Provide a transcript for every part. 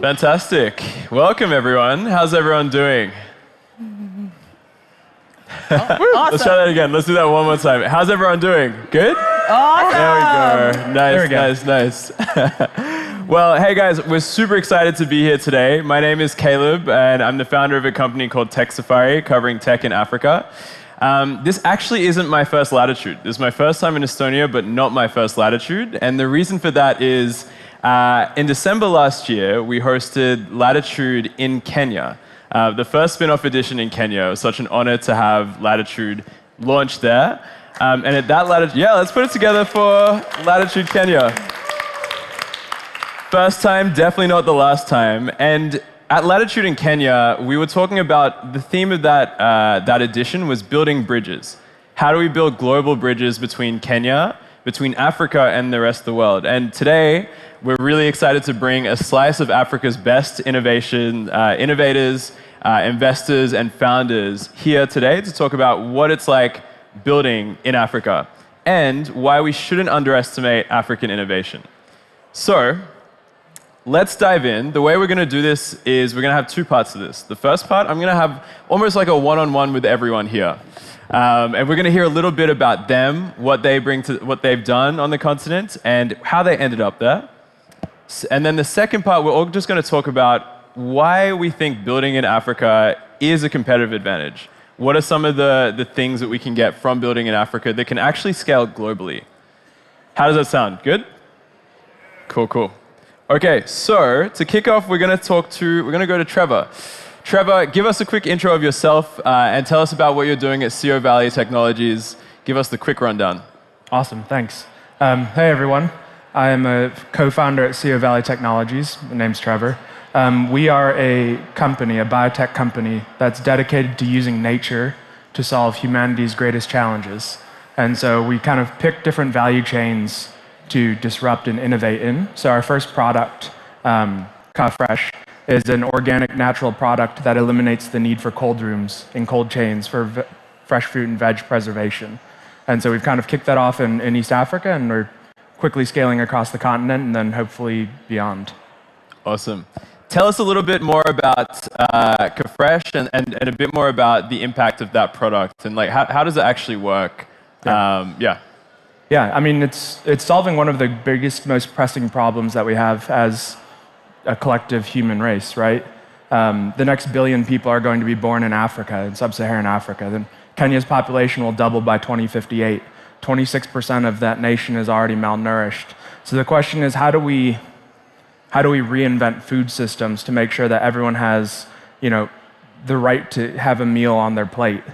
Fantastic. Welcome, everyone. How's everyone doing? Awesome. Let's try that again. Let's do that one more time. How's everyone doing? Good? Awesome. There we go. Nice, There we go. nice. Well, hey guys, we're super excited to be here today. My name is Caleb, and I'm the founder of a company called Tech Safari, covering tech in Africa. This actually isn't my first Latitude. This is my first time in Estonia, but not my first Latitude. And the reason for that is, in December last year, we hosted Latitude in Kenya. The first spin-off edition in Kenya. It was such an honor to have Latitude launch there. And at that Latitude, yeah, let's put it together for Latitude Kenya. First time, definitely not the last time. And at Latitude in Kenya, we were talking about the theme of that edition was building bridges. How do we build global bridges between Kenya, between Africa and the rest of the world? And today, we're really excited to bring a slice of Africa's best innovators, investors, and founders here today to talk about what it's like building in Africa and why we shouldn't underestimate African innovation. So, let's dive in. The way we're going to do this is we're going to have two parts to this. The first part, I'm going to have almost like a one-on-one with everyone here. And we're going to hear a little bit about them, what they bring to what they've done on the continent, and how they ended up there. And then the second part, we're all just going to talk about why we think building in Africa is a competitive advantage. What are some of the things that we can get from building in Africa that can actually scale globally? How does that sound? Good? Cool. Okay, so to kick off, we're going to go to Trevor. Trevor, give us a quick intro of yourself and tell us about what you're doing at CO Valley Technologies. Give us the quick rundown. Awesome, thanks. Hey everyone, I am a co-founder at CO Valley Technologies. My name's Trevor. We are a company, a biotech company, that's dedicated to using nature to solve humanity's greatest challenges. And so we kind of pick different value chains to disrupt and innovate in. So our first product, Fresh, is an organic, natural product that eliminates the need for cold rooms in cold chains for fresh fruit and veg preservation. And so we've kind of kicked that off in East Africa, and we're quickly scaling across the continent and then hopefully beyond. Awesome. Tell us a little bit more about Fresh and a bit more about the impact of that product and like how does it actually work? Yeah, I mean, it's solving one of the biggest, most pressing problems that we have as a collective human race, right? The next billion people are going to be born in Africa, in sub-Saharan Africa. Then Kenya's population will double by 2058. 26% of that nation is already malnourished. So the question is, how do we reinvent food systems to make sure that everyone has, the right to have a meal on their plate?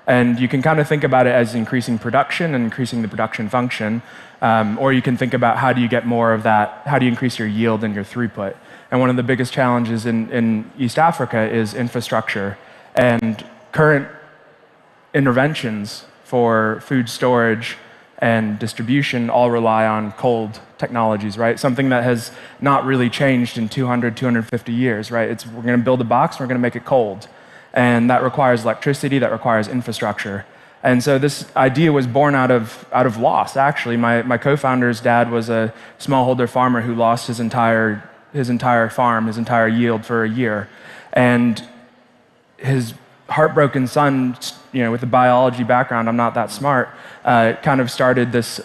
And you can kind of think about it as increasing production and increasing the production function, or you can think about how do you get more of that, how do you increase your yield and your throughput? And one of the biggest challenges in East Africa is infrastructure. And current interventions for food storage and distribution all rely on cold technologies, right? Something that has not really changed in 200, 250 years, right? We're going to build a box, and we're going to make it cold. And that requires electricity, that requires infrastructure. And so this idea was born out of loss, actually. My co-founder's dad was a smallholder farmer who lost his entire farm, his entire yield for a year. And his heartbroken son, with a biology background, I'm not that smart, kind of started this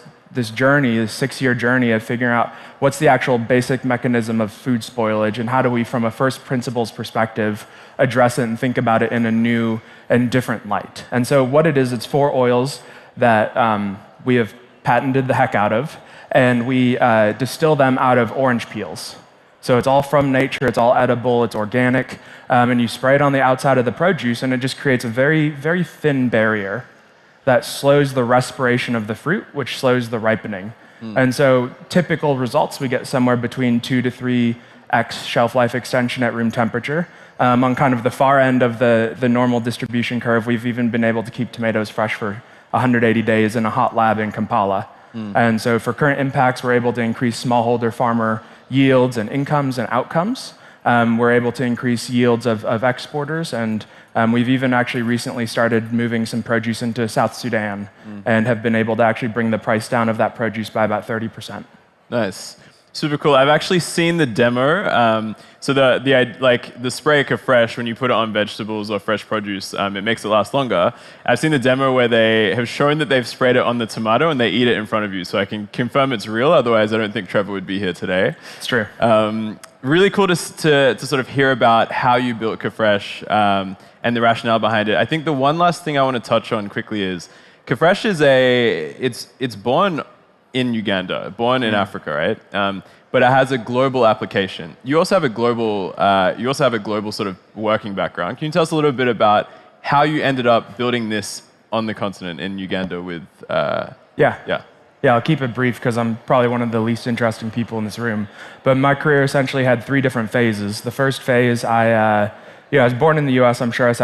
journey, this 6-year journey of figuring out what's the actual basic mechanism of food spoilage and how do we, from a first principles perspective, address it and think about it in a new and different light. And so what it is, it's 4 oils that we have patented the heck out of, and we distill them out of orange peels. So it's all from nature, it's all edible, it's organic, and you spray it on the outside of the produce, and it just creates a very, very thin barrier that slows the respiration of the fruit, which slows the ripening. And so typical results, we get somewhere between 2 to 3x shelf life extension at room temperature. On kind of the far end of the normal distribution curve, we've even been able to keep tomatoes fresh for 180 days in a hot lab in Kampala. And so for current impacts, we're able to increase smallholder farmer yields and incomes and outcomes. We're able to increase yields of exporters, and we've even actually recently started moving some produce into South Sudan and have been able to actually bring the price down of that produce by about 30%. Nice. Super cool. I've actually seen the demo. So the spray Fresh, when you put it on vegetables or fresh produce, it makes it last longer. I've seen the demo where they have shown that they've sprayed it on the tomato and they eat it in front of you. So I can confirm it's real. Otherwise, I don't think Trevor would be here today. It's true. Really cool to sort of hear about how you built Fresh and the rationale behind it. I think the one last thing I want to touch on quickly is Fresh is it's born in Uganda, born in Africa, right? But it has a global application. You also have a global sort of working background. Can you tell us a little bit about how you ended up building this on the continent in Uganda with? Yeah, I'll keep it brief because I'm probably one of the least interesting people in this room. But my career essentially had 3 different phases. The first phase, I was born in the U.S. I'm sure I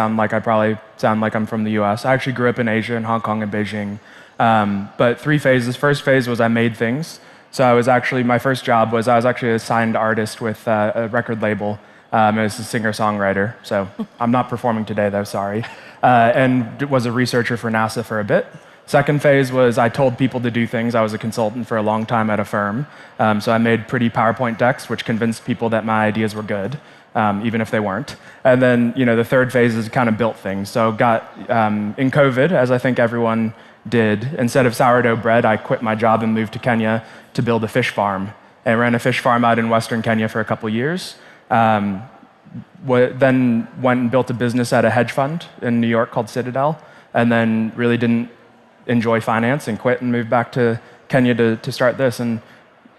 probably sound like I'm from the U.S. I actually grew up in Asia, in Hong Kong and Beijing. But 3 phases. First phase was I made things. So my first job was I was actually a signed artist with a record label. I was a singer-songwriter. So I'm not performing today, though, sorry. And was a researcher for NASA for a bit. Second phase was I told people to do things. I was a consultant for a long time at a firm. So I made pretty PowerPoint decks, which convinced people that my ideas were good, even if they weren't. And then, the third phase is kind of built things. So in COVID, as I think everyone did, instead of sourdough bread, I quit my job and moved to Kenya to build a fish farm. I ran a fish farm out in Western Kenya for a couple years. Then went and built a business at a hedge fund in New York called Citadel, and then really didn't enjoy finance and quit and moved back to Kenya to start this, and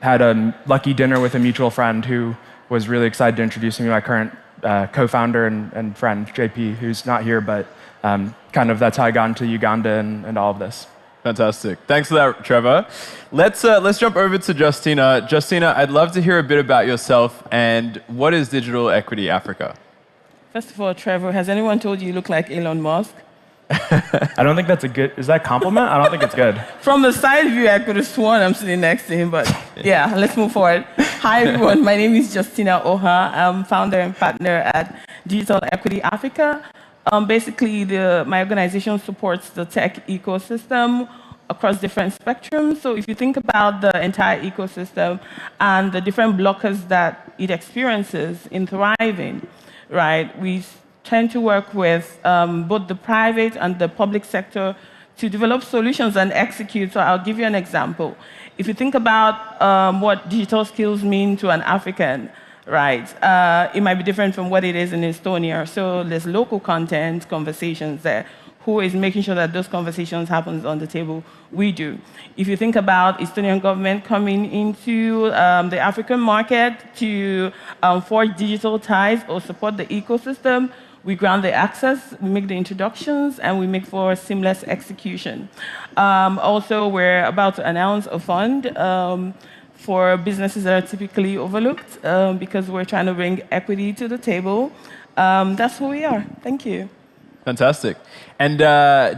had a lucky dinner with a mutual friend who was really excited to introduce me to my current co-founder and friend, JP, who's not here, but kind of that's how I got into Uganda and all of this. Fantastic. Thanks for that, Trevor. Let's jump over to Justina. Justina, I'd love to hear a bit about yourself and what is Digital Equity Africa? First of all, Trevor, has anyone told you look like Elon Musk? I don't think that's is that a compliment? I don't think it's good. From the side view, I could have sworn I'm sitting next to him, but yeah, let's move forward. Hi, everyone. My name is Justina Oha. I'm founder and partner at Digital Equity Africa. Basically, my organization supports the tech ecosystem across different spectrums. So if you think about the entire ecosystem and the different blockers that it experiences in thriving, right, we tend to work with both the private and the public sector to develop solutions and execute. So I'll give you an example. If you think about what digital skills mean to an African, right, it might be different from what it is in Estonia. So there's local content, conversations there. Who is making sure that those conversations happen on the table? We do. If you think about Estonian government coming into the African market to forge digital ties or support the ecosystem, we grant the access, we make the introductions, and we make for seamless execution. Also, we're about to announce a fund for businesses that are typically overlooked because we're trying to bring equity to the table. That's who we are. Thank you. Fantastic. And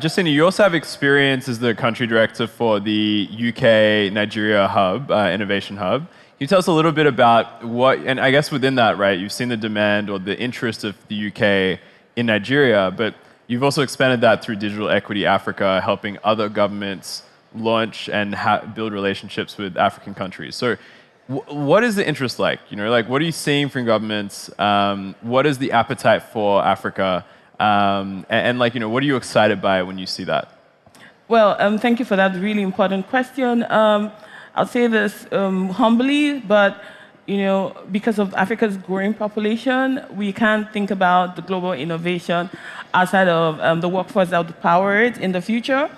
Justina, you also have experience as the country director for the UK Nigeria hub, innovation hub. Can you tell us a little bit about what, and I guess within that, right, you've seen the demand or the interest of the UK in Nigeria, but you've also expanded that through Digital Equity Africa, helping other governments launch and build relationships with African countries. So what is the interest like? What are you seeing from governments? What is the appetite for Africa? What are you excited by when you see that? Well, thank you for that really important question. I'll say this humbly, but because of Africa's growing population, we can't think about the global innovation outside of the workforce that would power it in the future.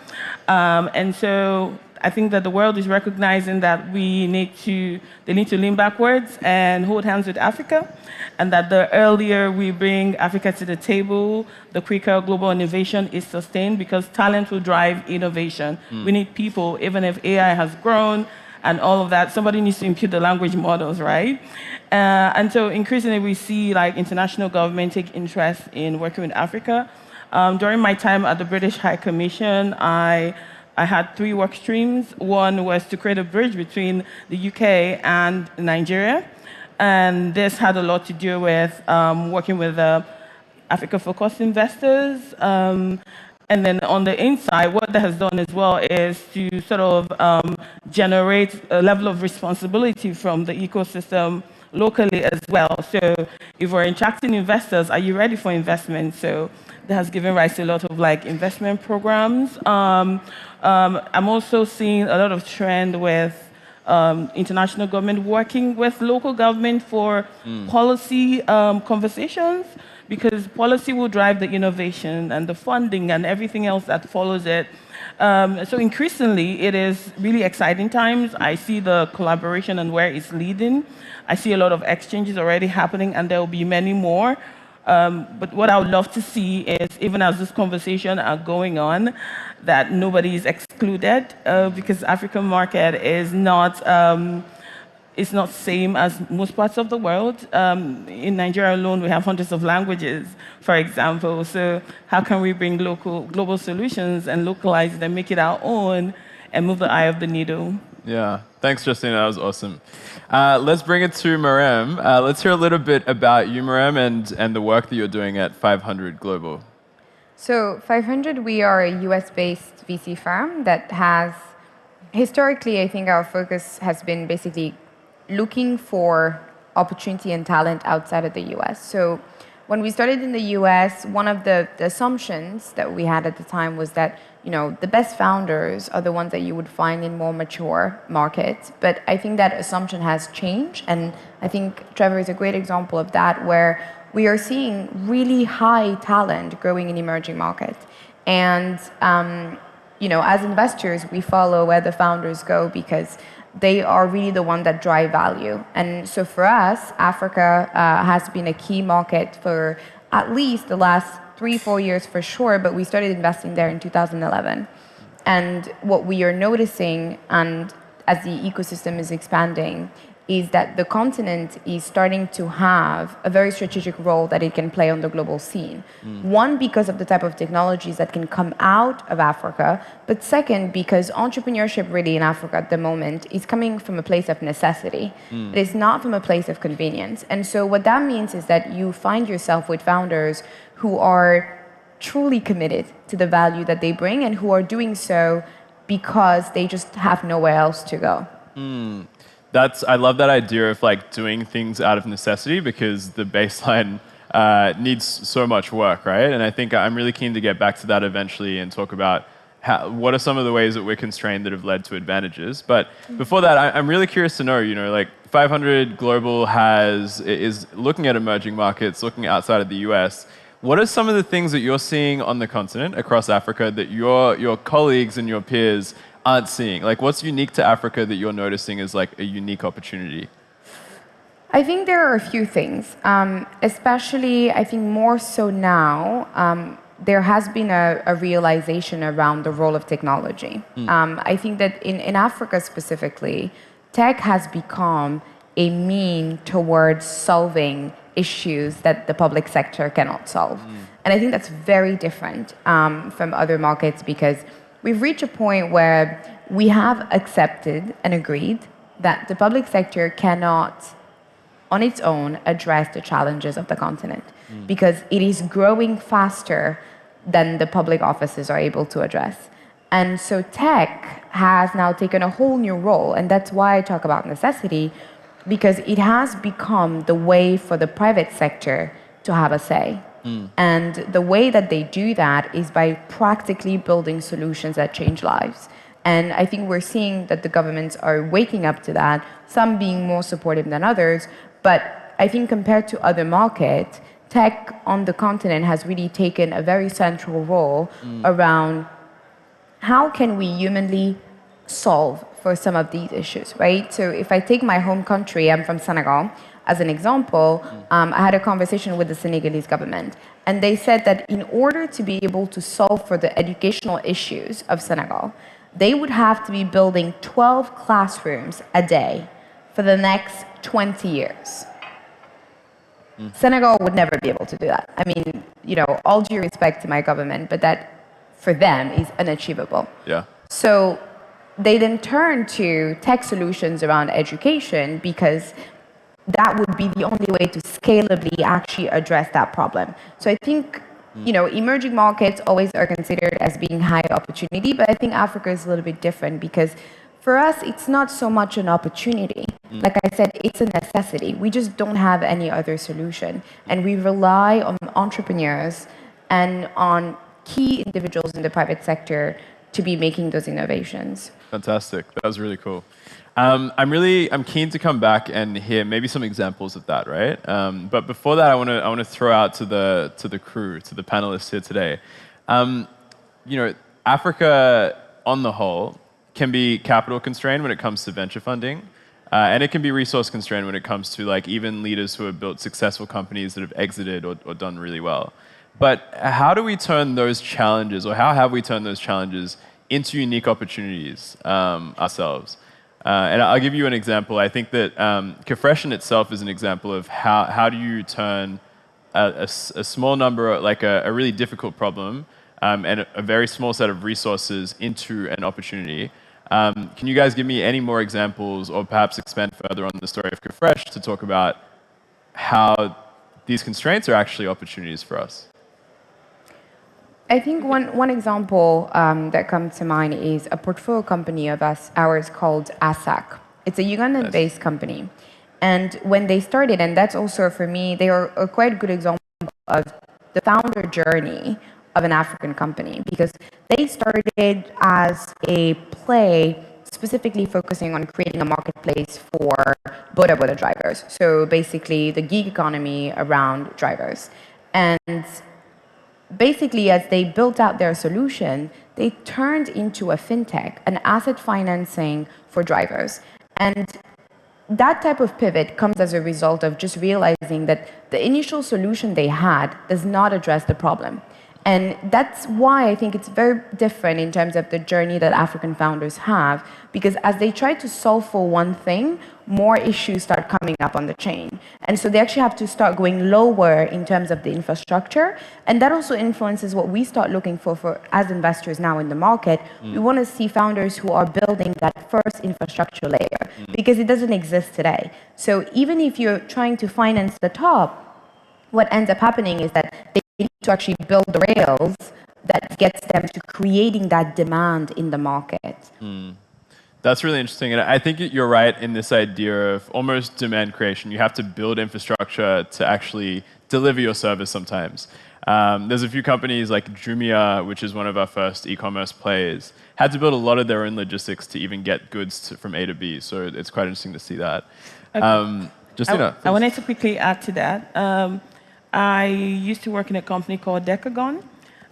And so I think that the world is recognizing that they need to lean backwards and hold hands with Africa, and that the earlier we bring Africa to the table, the quicker global innovation is sustained, because talent will drive innovation. We need people, even if AI has grown and all of that, somebody needs to impute the language models, right? And so increasingly we see international government take interest in working with Africa. During my time at the British High Commission, I had 3 work streams. One was to create a bridge between the UK and Nigeria. And this had a lot to do with working with Africa-focused investors And then on the inside, what that has done as well is to sort of generate a level of responsibility from the ecosystem locally as well. So if we're attracting investors, are you ready for investment? So that has given rise to a lot of like investment programs. I'm also seeing a lot of trend with international government working with local government for policy conversations, because policy will drive the innovation and the funding and everything else that follows it. So increasingly, it is really exciting times. I see the collaboration and where it's leading. I see a lot of exchanges already happening, and there will be many more. But what I would love to see is, even as this conversation are going on, that nobody is excluded, because African market is not it's not same as most parts of the world. In Nigeria alone, we have hundreds of languages, for example. So how can we bring global solutions and localize them, make it our own, and move the eye of the needle? Yeah, thanks, Justina. That was awesome. Let's bring it to Marem. Let's hear a little bit about you, Marem, and the work that you're doing at 500 Global. So 500, we are a US-based VC firm that has, historically, I think our focus has been basically looking for opportunity and talent outside of the US. So when we started in the US, one of the assumptions that we had at the time was that, you know, the best founders are the ones that you would find in more mature markets. But I think that assumption has changed, and I think Trevor is a great example of that, where we are seeing really high talent growing in emerging markets. And you know, as investors, we follow where the founders go because they are really the one that drive value. And so for us, Africa has been a key market for at least the last 3-4 years for sure, but we started investing there in 2011. And what we are noticing, and as the ecosystem is expanding, is that the continent is starting to have a very strategic role that it can play on the global scene. One, because of the type of technologies that can come out of Africa, but second, because entrepreneurship really in Africa at the moment is coming from a place of necessity. It is not from a place of convenience. And so what that means is that you find yourself with founders who are truly committed to the value that they bring and who are doing so because they just have nowhere else to go. I love that idea of like doing things out of necessity, because the baseline needs so much work, right? And I think I'm really keen to get back to that eventually and talk about what are some of the ways that we're constrained that have led to advantages. But before that, I'm really curious to know, you know, like 500 Global is looking at emerging markets, looking outside of the US. What are some of the things that you're seeing on the continent across Africa that your colleagues and your peers aren't seeing? Like, what's unique to Africa that you're noticing as like a unique opportunity? I think there are a few things, especially I think more so now, there has been a realization around the role of technology. I think that in Africa specifically, tech has become a mean towards solving issues that the public sector cannot solve. And I think that's very different from other markets, because we've reached a point where we have accepted and agreed that the public sector cannot, on its own, address the challenges of the continent, because it is growing faster than the public offices are able to address. And so tech has now taken a whole new role, and that's why I talk about necessity, because it has become the way for the private sector to have a say. And the way that they do that is by practically building solutions that change lives. And I think we're seeing that the governments are waking up to that, some being more supportive than others. But I think compared to other markets, tech on the continent has really taken a very central role around how can we humanly solve for some of these issues, right? So if I take my home country, I'm from Senegal, as an example, I had a conversation with the Senegalese government, and they said that in order to be able to solve for the educational issues of Senegal, they would have to be building 12 classrooms a day for the next 20 years. Senegal would never be able to do that. I mean, you know, all due respect to my government, but that for them is unachievable. Yeah. So they then turn to tech solutions around education, because that would be the only way to scalably actually address that problem. So I think Emerging markets always are considered as being high opportunity, but I think Africa is a little bit different because for us, it's not so much an opportunity. Like I said, it's a necessity. We just don't have any other solution. And we rely on entrepreneurs and on key individuals in the private sector to be making those innovations. Fantastic. That was really cool. I'm keen to come back and hear maybe some examples of that, right? But before that, I want to throw out to the crew, to the panelists here today. Africa on the whole can be capital constrained when it comes to venture funding, and it can be resource constrained when it comes to like even leaders who have built successful companies that have exited or done really well. But how do we turn those challenges, or how have we turned those challenges into unique opportunities ourselves? And I'll give you an example. I think that Kafresh itself is an example of how do you turn a small number, like a really difficult problem, and a very small set of resources into an opportunity. Can you guys give me any more examples, or perhaps expand further on the story of Kafresh to talk about how these constraints are actually opportunities for us? I think one example that comes to mind is a portfolio company of ours called ASAC. It's a Ugandan-based company. And when they started, and that's also for me, they are a quite good example of the founder journey of an African company, because they started as a play specifically focusing on creating a marketplace for boda drivers. So basically the gig economy around drivers. And basically, as they built out their solution, they turned into a fintech, an asset financing for drivers. And that type of pivot comes as a result of just realizing that the initial solution they had does not address the problem. And that's why I think it's very different in terms of the journey that African founders have, because as they try to solve for one thing, more issues start coming up on the chain. And so they actually have to start going lower in terms of the infrastructure. And that also influences what we start looking for as investors now in the market. We want to see founders who are building that first infrastructure layer, because it doesn't exist today. So even if you're trying to finance the top, what ends up happening is that they need to actually build the rails that gets them to creating that demand in the market. That's really interesting. And I think you're right in this idea of almost demand creation. You have to build infrastructure to actually deliver your service sometimes. There's a few companies like Jumia, which is one of our first e-commerce players, had to build a lot of their own logistics to even get goods from A to B. So it's quite interesting to see that. Okay. Justina, I wanted to quickly add to that. I used to work in a company called Decagon,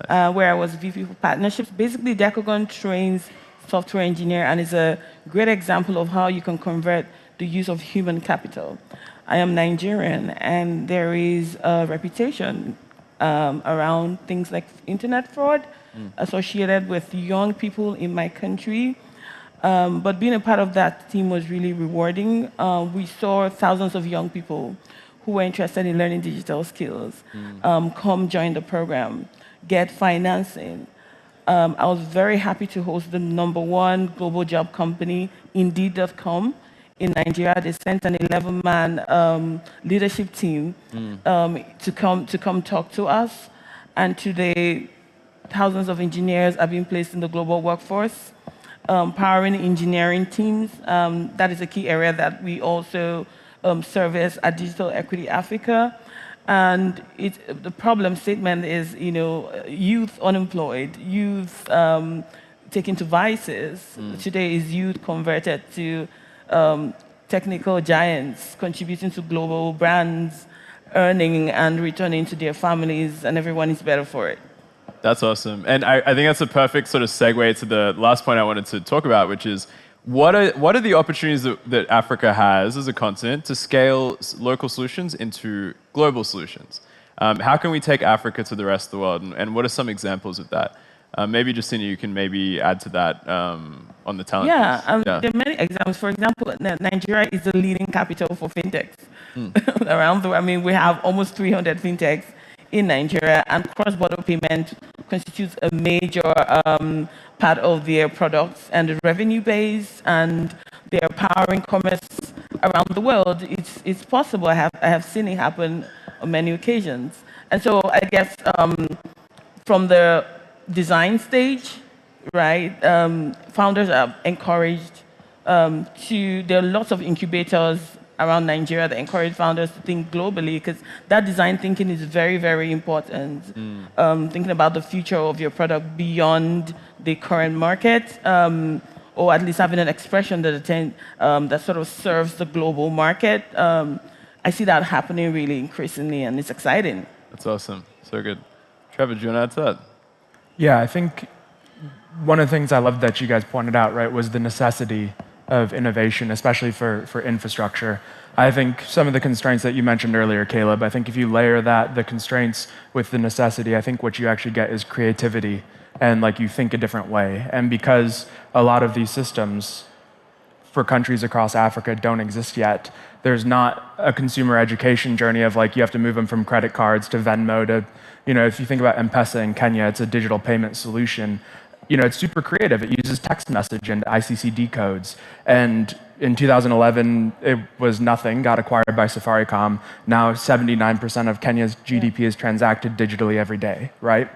where I was VP for partnerships. Basically, Decagon trains software engineer and is a great example of how you can convert the use of human capital. I am Nigerian, and there is a reputation around things like internet fraud associated with young people in my country. But being a part of that team was really rewarding. We saw thousands of young people who were interested in learning digital skills come join the program, get financing. I was very happy to host the #1 global job company, Indeed.com, in Nigeria. They sent an 11-man leadership team to come talk to us. And today, thousands of engineers are being placed in the global workforce, powering engineering teams. That is a key area that we also service at Digital Equity Africa. And the problem statement is, youth unemployed, youth taken to vices. Today is youth converted to technical giants, contributing to global brands, earning and returning to their families, and everyone is better for it. That's awesome. And I think that's a perfect sort of segue to the last point I wanted to talk about, which is what are the opportunities that Africa has as a continent to scale local solutions into global solutions? How can we take Africa to the rest of the world? And what are some examples of that? Maybe, Justina, you can maybe add to that on the talent piece. There are many examples. For example, Nigeria is the leading capital for fintechs around the world. I mean, we have almost 300 fintechs in Nigeria, and cross-border payment constitutes a major part of their products and the revenue base, and they are powering commerce around the world. It's possible. I have seen it happen on many occasions. And so I guess from the design stage, right? Founders are encouraged there are lots of incubators around Nigeria that encourage founders to think globally, because that design thinking is very, very important. Thinking about the future of your product beyond the current market, or at least having an expression that sort of serves the global market. I see that happening really increasingly, and it's exciting. That's awesome. So good. Trevor, do you want to add to that? Yeah, I think one of the things I loved that you guys pointed out, right, was the necessity of innovation, especially for infrastructure. I think some of the constraints that you mentioned earlier, Caleb, I think if you layer the constraints with the necessity, I think what you actually get is creativity and like you think a different way. And because a lot of these systems for countries across Africa don't exist yet, there's not a consumer education journey of like you have to move them from credit cards to Venmo to, if you think about M-Pesa in Kenya, it's a digital payment solution. It's super creative. It uses text message and ICCD codes. And in 2011, it was nothing, got acquired by Safaricom. Now 79% of Kenya's GDP is transacted digitally every day, right?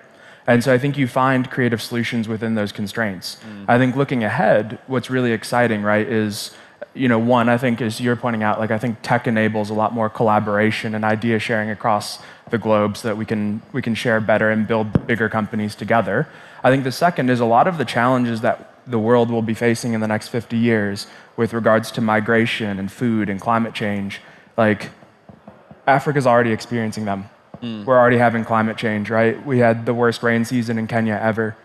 And so I think you find creative solutions within those constraints. I think looking ahead, what's really exciting, right, is, one, I think, as you're pointing out, like I think tech enables a lot more collaboration and idea sharing across the globe so that we can share better and build bigger companies together. I think the second is a lot of the challenges that the world will be facing in the next 50 years with regards to migration and food and climate change, like Africa's already experiencing them. We're already having climate change, right? We had the worst rain season in Kenya ever.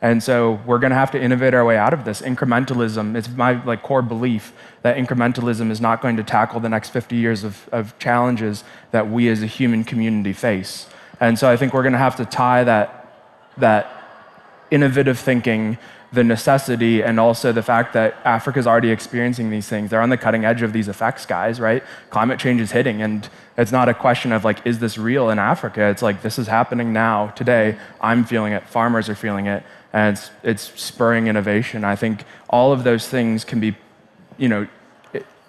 And so we're going to have to innovate our way out of this. Incrementalism, it's my core belief that incrementalism is not going to tackle the next 50 years of challenges that we as a human community face. And so I think we're going to have to tie that innovative thinking, the necessity, and also the fact that Africa's already experiencing these things. They're on the cutting edge of these effects, guys, right? Climate change is hitting, and it's not a question of like, is this real in Africa? It's like, this is happening now, today. I'm feeling it, farmers are feeling it, and it's spurring innovation. I think all of those things can be,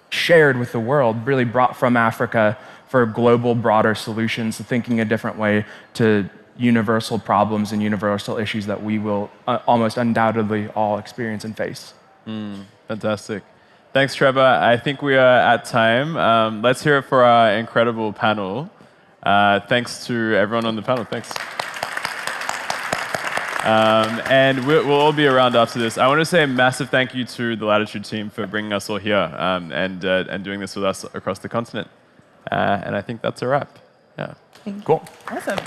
shared with the world, really brought from Africa for global, broader solutions, to thinking a different way to universal problems and universal issues that we will almost undoubtedly all experience and face. Fantastic. Thanks, Trevor. I think we are at time. Let's hear it for our incredible panel. Thanks to everyone on the panel. Thanks. And we'll all be around after this. I want to say a massive thank you to the Latitude team for bringing us all here and doing this with us across the continent. And I think that's a wrap. Yeah. Cool. Awesome.